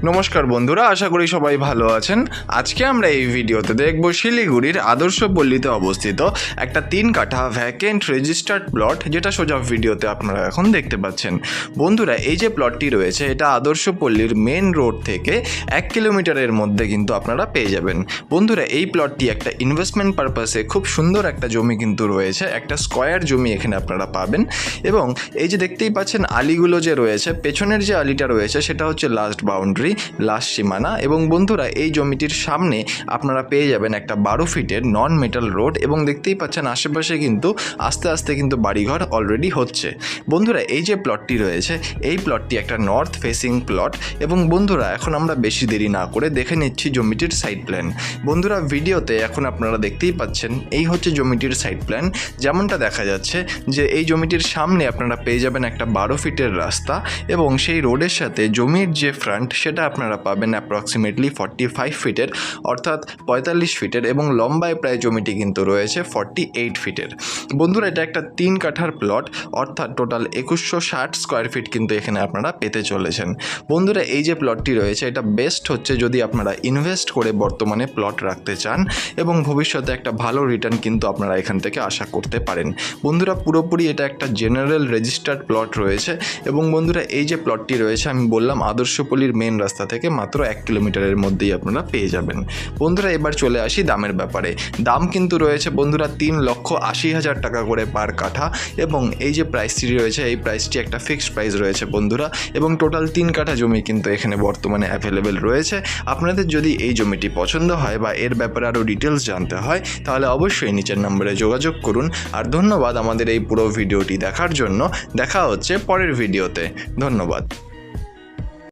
নমস্কার বন্ধুরা, আশা করি সবাই ভালো আছেন। আজকে আমরা এই ভিডিওতে দেখব শিলিগুড়ির আদর্শ পল্লীতে অবস্থিত একটা 3 কাঠা ভ্যাকেন্ট রেজিস্টার্ড প্লট, যেটা সোজা ভিডিওতে আপনারা এখন দেখতে পাচ্ছেন। বন্ধুরা, এই যে প্লটটি রয়েছে এটা আদর্শ পল্লীর মেন রোড থেকে 1 কিলোমিটারের মধ্যে কিন্তু আপনারা পেয়ে যাবেন। বন্ধুরা, এই প্লটটি একটা ইনভেস্টমেন্ট পারপাসে খুব সুন্দর একটা জমি কিন্তু রয়েছে, একটা স্কয়ার জমি এখানে আপনারা পাবেন। এবং এই যে দেখতেই পাচ্ছেন আলিগুলো যে রয়েছে, পেছনের যে আলিটা রয়েছে সেটা হচ্ছে লাস্ট বাউন্ডারি, লাস্ট সীমানা। এবং বন্ধুরা, এই জমিটির সামনে আপনারা পেয়ে যাবেন একটা 12 ফিটের নন মেটাল রোড। এবং দেখতেই পাচ্ছেন আশেপাশে কিন্তু আস্তে আস্তে কিন্তু বাড়িঘর অলরেডি হচ্ছে। বন্ধুরা, এই যে প্লটটি রয়েছে এই প্লটটি একটা নর্থ ফেসিং প্লট। এবং বন্ধুরা, এখন আমরা বেশি দেরি না করে দেখে নিচ্ছি জমিটির সাইড প্ল্যান। বন্ধুরা, ভিডিওতে এখন আপনারা দেখতেই পাচ্ছেন এই হচ্ছে জমিটির সাইড প্ল্যান। যেমনটা দেখা যাচ্ছে যে এই জমিটির সামনে আপনারা পেয়ে যাবেন একটা 12 ফিটের রাস্তা, এবং সেই রোডের সাথে জমির যে ফ্রন্ট সেটা আপনারা পাবেন অ্যাপ্রক্সিমেটলি 45 ফিটের, অর্থাৎ 45 ফিটের। এবং লম্বায় প্রায় জমিটি কিন্তু রয়েছে 48 ফিটের। বন্ধুরা, এটা একটা 3 কাঠার প্লট, অর্থাৎ টোটাল 2160 স্কোয়ার ফিট কিন্তু এখানে আপনারা পেতে চলেছেন। বন্ধুরা, এই যে প্লটটি রয়েছে এটা বেস্ট হচ্ছে যদি আপনারা ইনভেস্ট করে বর্তমানে প্লট রাখতে চান, এবং ভবিষ্যতে একটা ভালো রিটার্ন কিন্তু আপনারা এখান থেকে আশা করতে পারেন। বন্ধুরা, পুরোপুরি এটা একটা জেনারেল রেজিস্টার্ড প্লট রয়েছে। এবং বন্ধুরা, এই যে প্লটটি রয়েছে আমি বললাম আদর্শপল্লীর মেন রাস্তা থেকে মাত্র 1 কিলোমিটারের মধ্যেই আপনারা পেয়ে যাবেন। বন্ধুরা, এবার চলে আসি দামের ব্যাপারে। দাম কিন্তু রয়েছে বন্ধুরা 3,80,000 টাকা করে পার কাঠা। এবং এই যে প্রাইসটি রয়েছে এই প্রাইসটি একটা ফিক্সড প্রাইস রয়েছে বন্ধুরা। এবং টোটাল 3 কাঠা জমি কিন্তু এখানে বর্তমানে অ্যাভেলেবেল রয়েছে। আপনাদের যদি এই জমিটি পছন্দ হয় বা এর ব্যাপারে আরও ডিটেলস জানতে হয় তাহলে অবশ্যই নিচের নম্বরে যোগাযোগ করুন। আর ধন্যবাদ আমাদের এই পুরো ভিডিওটি দেখার জন্য। দেখা হচ্ছে পরের ভিডিওতে। ধন্যবাদ।